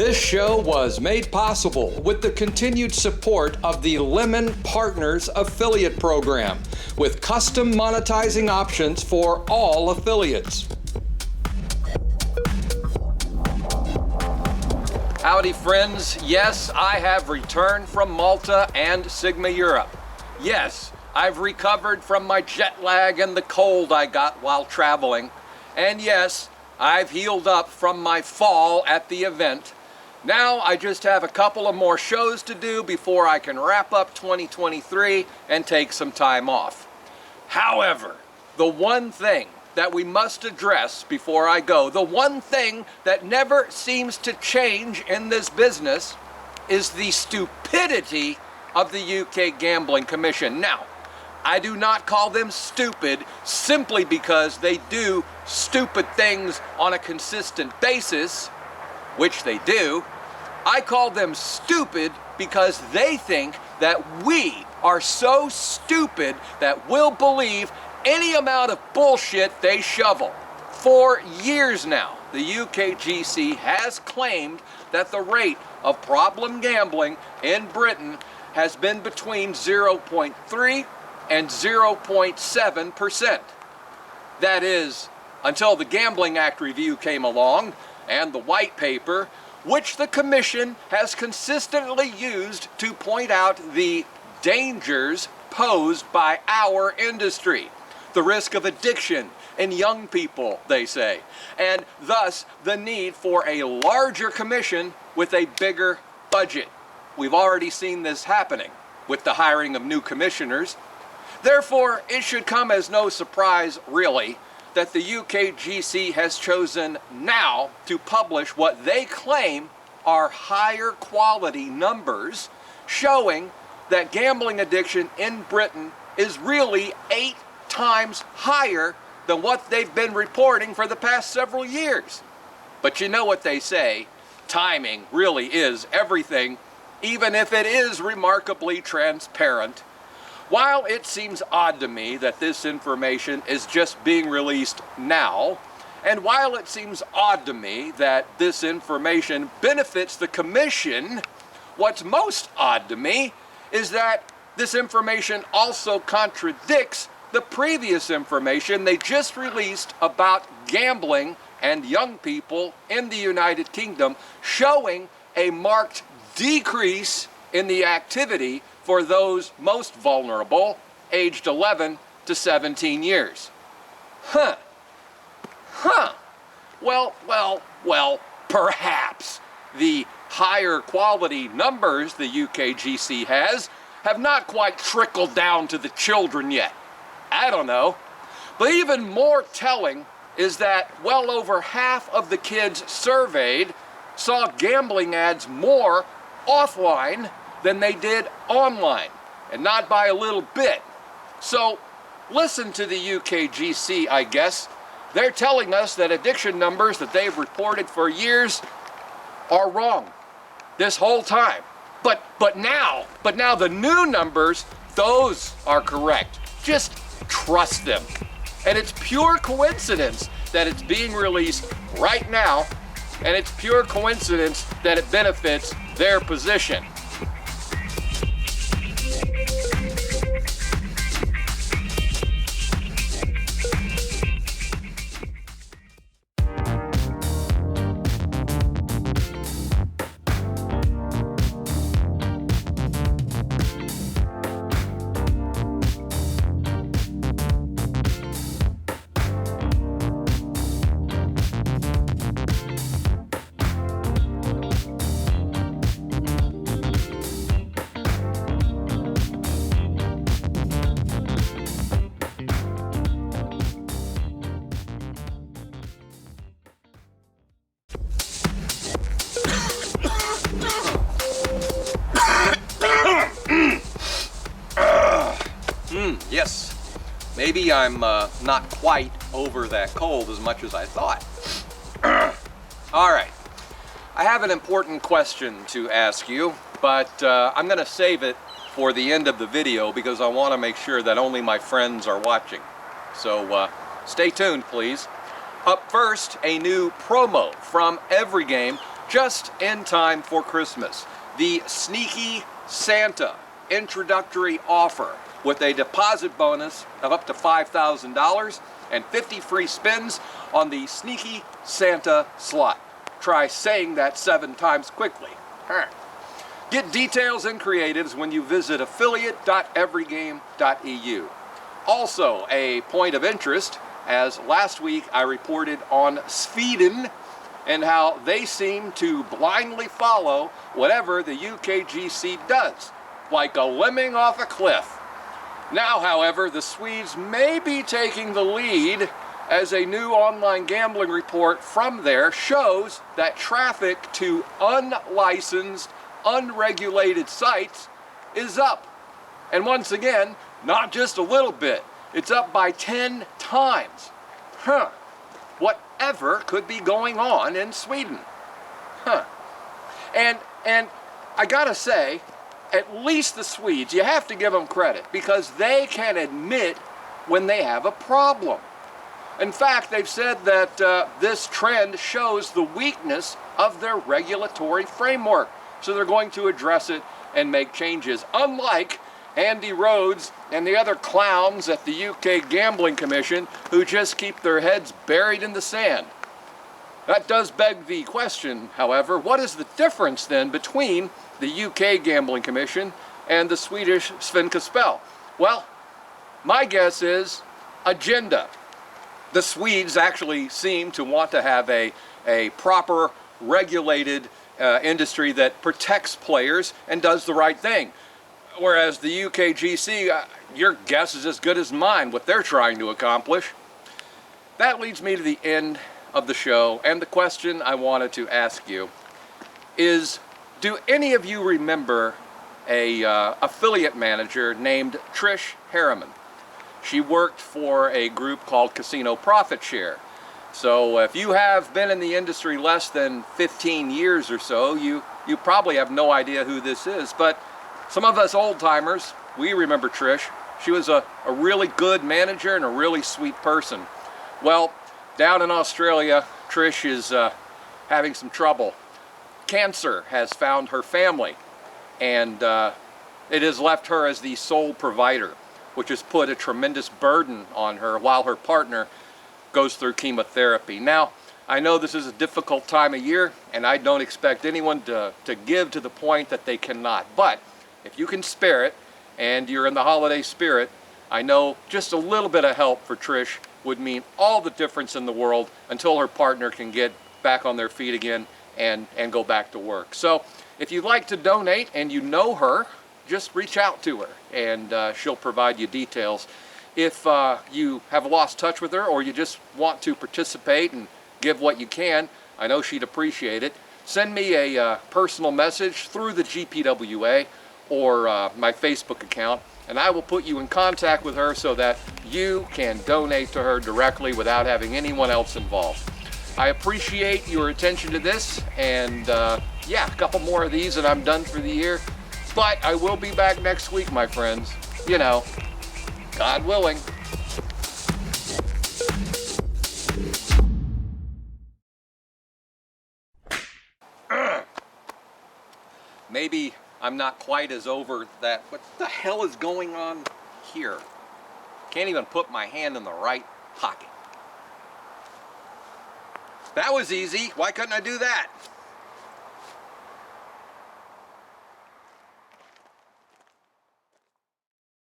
This show was made possible with the continued support of the Lemon Partners affiliate program, with custom monetizing options for all affiliates. Howdy friends, yes, I have returned from Malta and Sigma Europe. Yes, I've recovered from my jet lag and the cold I got while traveling. And yes, I've healed up from my fall at the event. Now I just have a couple of more shows to do before I can wrap up 2023 and take some time off. However, the one thing that we must address before I go, the one thing that never seems to change in this business, is the stupidity of the UK Gambling Commission. Now, I do not call them stupid simply because they do stupid things on a consistent basis, which they do. I call them stupid because they think that we are so stupid that we'll believe any amount of bullshit they shovel. For years now, the UKGC has claimed that the rate of problem gambling in Britain has been between 0.3 and 0.7%. That is, until the Gambling Act review came along and the white paper, which the Commission has consistently used to point out the dangers posed by our industry. The risk of addiction in young people, they say, and thus the need for a larger commission with a bigger budget. We've already seen this happening with the hiring of new commissioners. Therefore, it should come as no surprise, really, that the UKGC has chosen now to publish what they claim are higher quality numbers, showing that gambling addiction in Britain is really 8 times higher than what they've been reporting for the past several years. But you know what they say, timing really is everything, even if it is remarkably transparent. While it seems odd to me that this information is just being released now, and while it seems odd to me that this information benefits the Commission, what's most odd to me is that this information also contradicts the previous information they just released about gambling and young people in the United Kingdom, showing a marked decrease in the activity for those most vulnerable, aged 11 to 17 years. Well, perhaps the higher quality numbers the UKGC has have not quite trickled down to the children yet. I don't know. But even more telling is that well over half of the kids surveyed saw gambling ads more offline than they did online, and not by a little bit. So listen to the UKGC, I guess. They're telling us that addiction numbers that they've reported for years are wrong this whole time. But now the new numbers, those are correct. Just trust them. And it's pure coincidence that it's being released right now, and it's pure coincidence that it benefits their position. Yes, maybe I'm not quite over that cold as much as I thought. All right, I have an important question to ask you, but I'm gonna save it for the end of the video because I wanna make sure that only my friends are watching. So stay tuned, please. Up first, a new promo from Every Game just in time for Christmas. The Sneaky Santa introductory offer with a deposit bonus of up to $5,000 and 50 free spins on the Sneaky Santa slot. Try saying that 7 times quickly. Get details and creatives when you visit affiliate.everygame.eu. Also, a point of interest, as last week I reported on Sweden and how they seem to blindly follow whatever the UKGC does, like a lemming off a cliff. Now, however, the Swedes may be taking the lead, as a new online gambling report from there shows that traffic to unlicensed, unregulated sites is up. And once again, not just a little bit, it's up by 10 times. Whatever could be going on in Sweden? And I gotta say, at least the Swedes, you have to give them credit, because they can admit when they have a problem. In fact, they've said that this trend shows the weakness of their regulatory framework. So they're going to address it and make changes, unlike Andy Rhodes and the other clowns at the UK Gambling Commission who just keep their heads buried in the sand. That does beg the question, however, what is the difference then between the UK Gambling Commission and the Swedish Svenska Spel? Well, my guess is agenda. The Swedes actually seem to want to have a proper, regulated industry that protects players and does the right thing. Whereas the UKGC, your guess is as good as mine what they're trying to accomplish. That leads me to the end of the show, and the question I wanted to ask you is, do any of you remember a affiliate manager named Trish Harriman? She worked for a group called Casino Profit Share. So if you have been in the industry less than 15 years or so, you probably have no idea who this is. But some of us old timers, we remember Trish. She was a really good manager and a really sweet person. Well, down in Australia, Trish is having some trouble. Cancer has found her family, and it has left her as the sole provider, which has put a tremendous burden on her while her partner goes through chemotherapy. Now, I know this is a difficult time of year, and I don't expect anyone to give to the point that they cannot. But if you can spare it, and you're in the holiday spirit, I know just a little bit of help for Trish would mean all the difference in the world until her partner can get back on their feet again and go back to work. So if you'd like to donate and you know her, just reach out to her, and she'll provide you details. If you have lost touch with her, or you just want to participate and give what you can, I know she'd appreciate it. Send me a personal message through the GPWA or my Facebook account, and I will put you in contact with her so that you can donate to her directly without having anyone else involved. I appreciate your attention to this, and yeah, a couple more of these and I'm done for the year. But I will be back next week, my friends. You know, God willing. Maybe I'm not quite as over that. What the hell is going on here? Can't even put my hand in the right pocket. That was easy. Why couldn't I do that?